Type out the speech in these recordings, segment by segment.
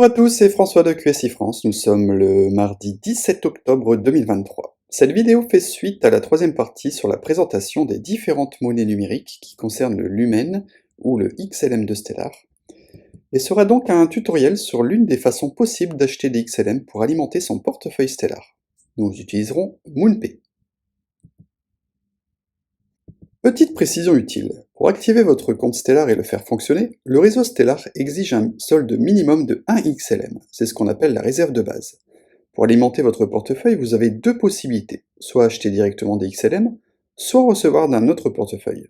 à tous, c'est François de QSI France. Nous sommes le mardi 17 octobre 2023. Cette vidéo fait suite à la troisième partie sur la présentation des différentes monnaies numériques qui concernent le Lumen ou le XLM de Stellar, et sera donc un tutoriel sur l'une des façons possibles d'acheter des XLM pour alimenter son portefeuille Stellar. Nous utiliserons MoonPay. Petite précision utile, pour activer votre compte Stellar et le faire fonctionner, le réseau Stellar exige un solde minimum de 1 XLM, c'est ce qu'on appelle la réserve de base. Pour alimenter votre portefeuille, vous avez deux possibilités, soit acheter directement des XLM, soit recevoir d'un autre portefeuille.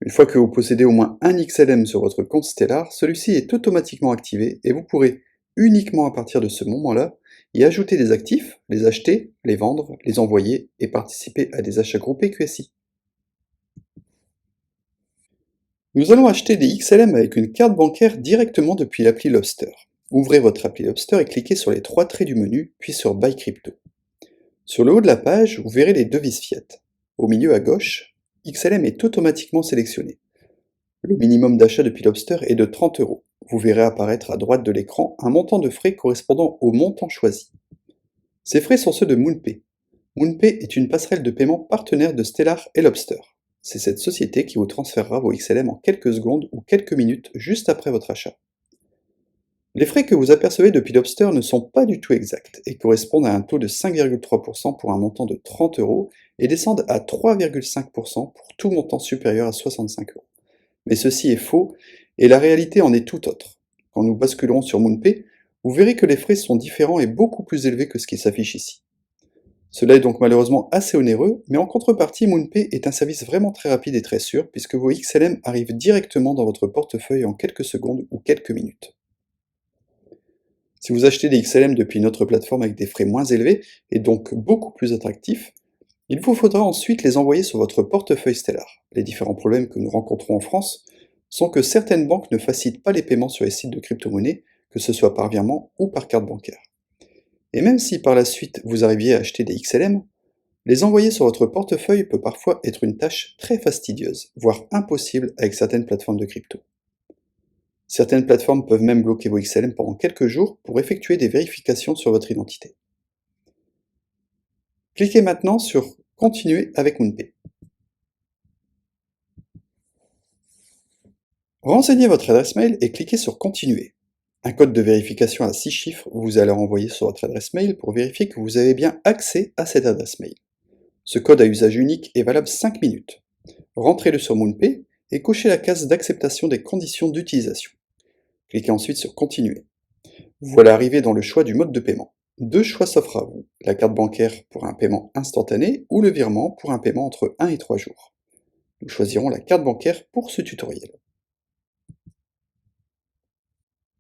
Une fois que vous possédez au moins 1 XLM sur votre compte Stellar, celui-ci est automatiquement activé et vous pourrez, uniquement à partir de ce moment-là, y ajouter des actifs, les acheter, les vendre, les envoyer et participer à des achats groupés QSI. Nous allons acheter des XLM avec une carte bancaire directement depuis l'appli Lobster. Ouvrez votre appli Lobster et cliquez sur les trois traits du menu, puis sur Buy Crypto. Sur le haut de la page, vous verrez les devises fiat. Au milieu à gauche, XLM est automatiquement sélectionné. Le minimum d'achat depuis Lobster est de 30 €. Vous verrez apparaître à droite de l'écran un montant de frais correspondant au montant choisi. Ces frais sont ceux de MoonPay. MoonPay est une passerelle de paiement partenaire de Stellar et Lobster. C'est cette société qui vous transférera vos XLM en quelques secondes ou quelques minutes juste après votre achat. Les frais que vous apercevez depuis Lobster ne sont pas du tout exacts et correspondent à un taux de 5,3% pour un montant de 30 € et descendent à 3,5% pour tout montant supérieur à 65 €. Mais ceci est faux et la réalité en est tout autre. Quand nous basculerons sur MoonPay, vous verrez que les frais sont différents et beaucoup plus élevés que ce qui s'affiche ici. Cela est donc malheureusement assez onéreux, mais en contrepartie, MoonPay est un service vraiment très rapide et très sûr, puisque vos XLM arrivent directement dans votre portefeuille en quelques secondes ou quelques minutes. Si vous achetez des XLM depuis une autre plateforme avec des frais moins élevés, et donc beaucoup plus attractifs, il vous faudra ensuite les envoyer sur votre portefeuille Stellar. Les différents problèmes que nous rencontrons en France sont que certaines banques ne facilitent pas les paiements sur les sites de crypto-monnaies, que ce soit par virement ou par carte bancaire. Et même si par la suite vous arriviez à acheter des XLM, les envoyer sur votre portefeuille peut parfois être une tâche très fastidieuse, voire impossible avec certaines plateformes de crypto. Certaines plateformes peuvent même bloquer vos XLM pendant quelques jours pour effectuer des vérifications sur votre identité. Cliquez maintenant sur Continuer avec MoonPay. Renseignez votre adresse mail et cliquez sur Continuer. Un code de vérification à 6 chiffres vous allez renvoyer sur votre adresse mail pour vérifier que vous avez bien accès à cette adresse mail. Ce code à usage unique est valable 5 minutes. Rentrez-le sur MoonPay et cochez la case d'acceptation des conditions d'utilisation. Cliquez ensuite sur Continuer. Voilà arrivé dans le choix du mode de paiement. Deux choix s'offrent à vous, la carte bancaire pour un paiement instantané ou le virement pour un paiement entre 1 et 3 jours. Nous choisirons la carte bancaire pour ce tutoriel.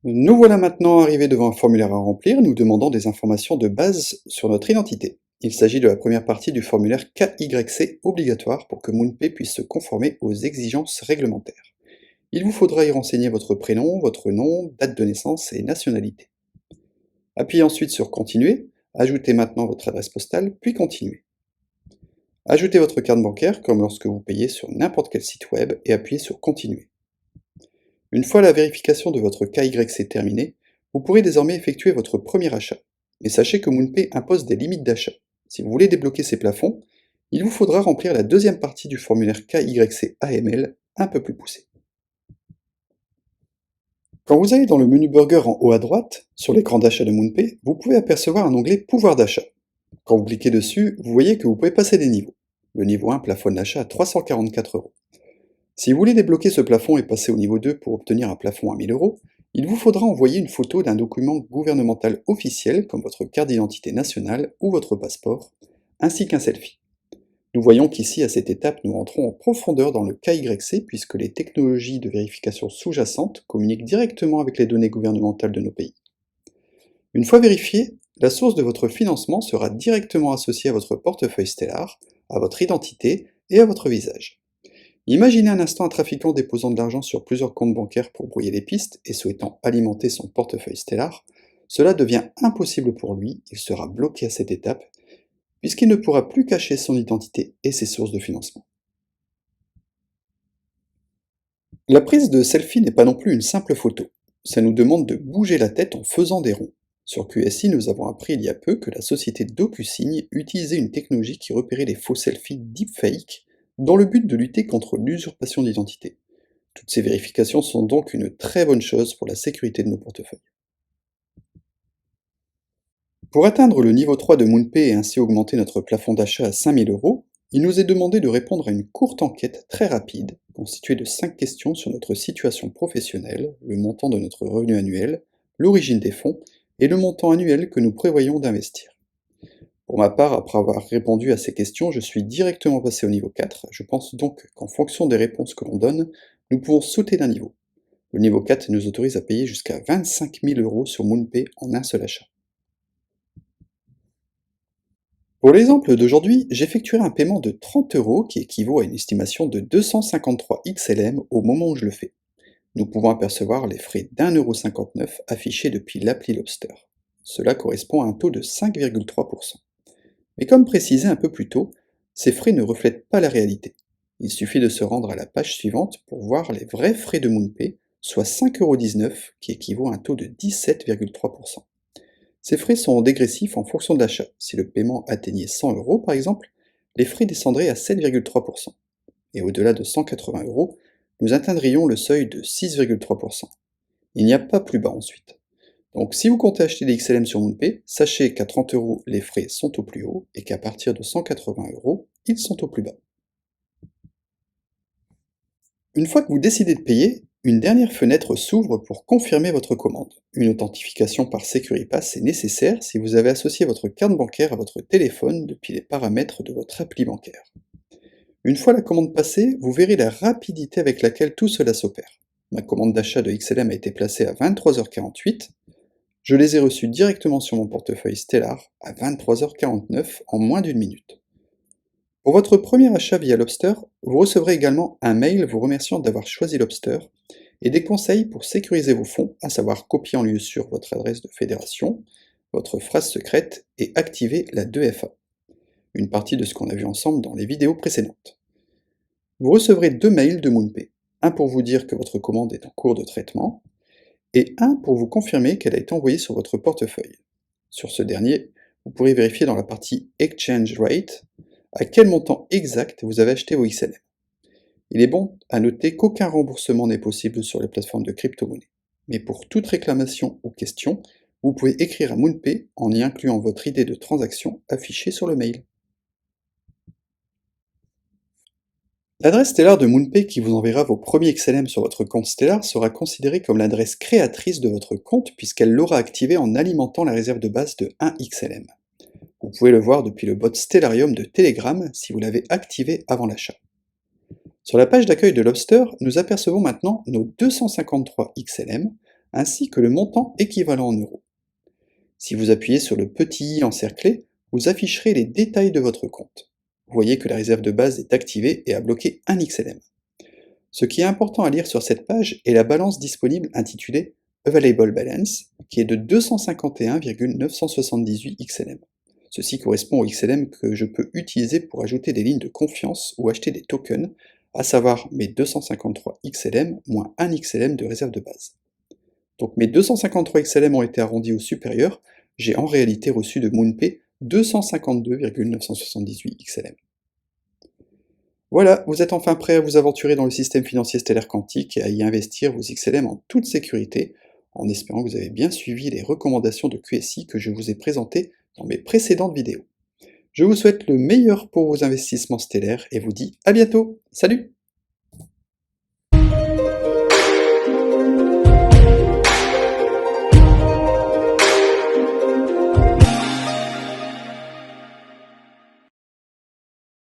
Nous voilà maintenant arrivés devant un formulaire à remplir, nous demandant des informations de base sur notre identité. Il s'agit de la première partie du formulaire KYC obligatoire pour que MoonPay puisse se conformer aux exigences réglementaires. Il vous faudra y renseigner votre prénom, votre nom, date de naissance et nationalité. Appuyez ensuite sur Continuer, ajoutez maintenant votre adresse postale, puis Continuez. Ajoutez votre carte bancaire comme lorsque vous payez sur n'importe quel site web et appuyez sur Continuer. Une fois la vérification de votre KYC terminée, vous pourrez désormais effectuer votre premier achat. Mais sachez que MoonPay impose des limites d'achat. Si vous voulez débloquer ces plafonds, il vous faudra remplir la deuxième partie du formulaire KYC AML un peu plus poussé. Quand vous allez dans le menu Burger en haut à droite, sur l'écran d'achat de MoonPay, vous pouvez apercevoir un onglet Pouvoir d'achat. Quand vous cliquez dessus, vous voyez que vous pouvez passer des niveaux. Le niveau 1 plafonne l'achat à 344 €. Si vous voulez débloquer ce plafond et passer au niveau 2 pour obtenir un plafond à 1000 €, il vous faudra envoyer une photo d'un document gouvernemental officiel comme votre carte d'identité nationale ou votre passeport, ainsi qu'un selfie. Nous voyons qu'ici, à cette étape, nous rentrons en profondeur dans le KYC puisque les technologies de vérification sous-jacentes communiquent directement avec les données gouvernementales de nos pays. Une fois vérifiée, la source de votre financement sera directement associée à votre portefeuille Stellar, à votre identité et à votre visage. Imaginez un instant un trafiquant déposant de l'argent sur plusieurs comptes bancaires pour brouiller les pistes et souhaitant alimenter son portefeuille Stellar. Cela devient impossible pour lui, il sera bloqué à cette étape, puisqu'il ne pourra plus cacher son identité et ses sources de financement. La prise de selfie n'est pas non plus une simple photo. ça nous demande de bouger la tête en faisant des ronds. Sur QSI, nous avons appris il y a peu que la société DocuSign utilisait une technologie qui repérait les faux selfies deepfake dans le but de lutter contre l'usurpation d'identité. Toutes ces vérifications sont donc une très bonne chose pour la sécurité de nos portefeuilles. Pour atteindre le niveau 3 de MoonPay et ainsi augmenter notre plafond d'achat à 5000 euros, il nous est demandé de répondre à une courte enquête très rapide, constituée de 5 questions sur notre situation professionnelle, le montant de notre revenu annuel, l'origine des fonds et le montant annuel que nous prévoyons d'investir. Pour ma part, après avoir répondu à ces questions, je suis directement passé au niveau 4. Je pense donc qu'en fonction des réponses que l'on donne, nous pouvons sauter d'un niveau. Le niveau 4 nous autorise à payer jusqu'à 25 000 euros sur MoonPay en un seul achat. Pour l'exemple d'aujourd'hui, j'effectuerai un paiement de 30 euros qui équivaut à une estimation de 253 XLM au moment où je le fais. Nous pouvons apercevoir les frais d'1,59 € affichés depuis l'appli Lobster. Cela correspond à un taux de 5,3%. Mais comme précisé un peu plus tôt, ces frais ne reflètent pas la réalité. Il suffit de se rendre à la page suivante pour voir les vrais frais de MoonPay, soit 5,19 € qui équivaut à un taux de 17,3%. Ces frais sont dégressifs en fonction de l'achat. Si le paiement atteignait 100 euros par exemple, les frais descendraient à 7,3%. Et au-delà de 180 euros, nous atteindrions le seuil de 6,3%. Il n'y a pas plus bas ensuite. Donc si vous comptez acheter des XLM sur MoonPay, sachez qu'à 30 euros, les frais sont au plus haut et qu'à partir de 180 euros, ils sont au plus bas. Une fois que vous décidez de payer, une dernière fenêtre s'ouvre pour confirmer votre commande. Une authentification par Securipass est nécessaire si vous avez associé votre carte bancaire à votre téléphone depuis les paramètres de votre appli bancaire. Une fois la commande passée, vous verrez la rapidité avec laquelle tout cela s'opère. Ma commande d'achat de XLM a été placée à 23h48. Je les ai reçus directement sur mon portefeuille Stellar à 23h49 en moins d'une minute. Pour votre premier achat via Lobster, vous recevrez également un mail vous remerciant d'avoir choisi Lobster et des conseils pour sécuriser vos fonds, à savoir copier en lieu sûr votre adresse de fédération, votre phrase secrète et activer la 2FA. Une partie de ce qu'on a vu ensemble dans les vidéos précédentes. Vous recevrez 2 mails de MoonPay, un pour vous dire que votre commande est en cours de traitement, et un pour vous confirmer qu'elle a été envoyée sur votre portefeuille. Sur ce dernier, vous pourrez vérifier dans la partie Exchange Rate à quel montant exact vous avez acheté vos XLM. Il est bon à noter qu'aucun remboursement n'est possible sur les plateformes de crypto-monnaie. Mais pour toute réclamation ou question, vous pouvez écrire à MoonPay en y incluant votre idée de transaction affichée sur le mail. L'adresse Stellar de MoonPay qui vous enverra vos premiers XLM sur votre compte Stellar sera considérée comme l'adresse créatrice de votre compte puisqu'elle l'aura activée en alimentant la réserve de base de 1 XLM. Vous pouvez le voir depuis le bot Stellarium de Telegram si vous l'avez activé avant l'achat. Sur la page d'accueil de Lobster, nous apercevons maintenant nos 253 XLM ainsi que le montant équivalent en euros. Si vous appuyez sur le petit i encerclé, vous afficherez les détails de votre compte. Vous voyez que la réserve de base est activée et a bloqué 1 XLM. Ce qui est important à lire sur cette page est la balance disponible intitulée Available Balance, qui est de 251,978 XLM. Ceci correspond au XLM que je peux utiliser pour ajouter des lignes de confiance ou acheter des tokens, à savoir mes 253 XLM moins 1 XLM de réserve de base. Donc mes 253 XLM ont été arrondis au supérieur, j'ai en réalité reçu de MoonPay 252,978 XLM. Voilà, vous êtes enfin prêt à vous aventurer dans le système financier stellaire quantique et à y investir vos XLM en toute sécurité, en espérant que vous avez bien suivi les recommandations de QSI que je vous ai présentées dans mes précédentes vidéos. Je vous souhaite le meilleur pour vos investissements stellaires et vous dis à bientôt. Salut!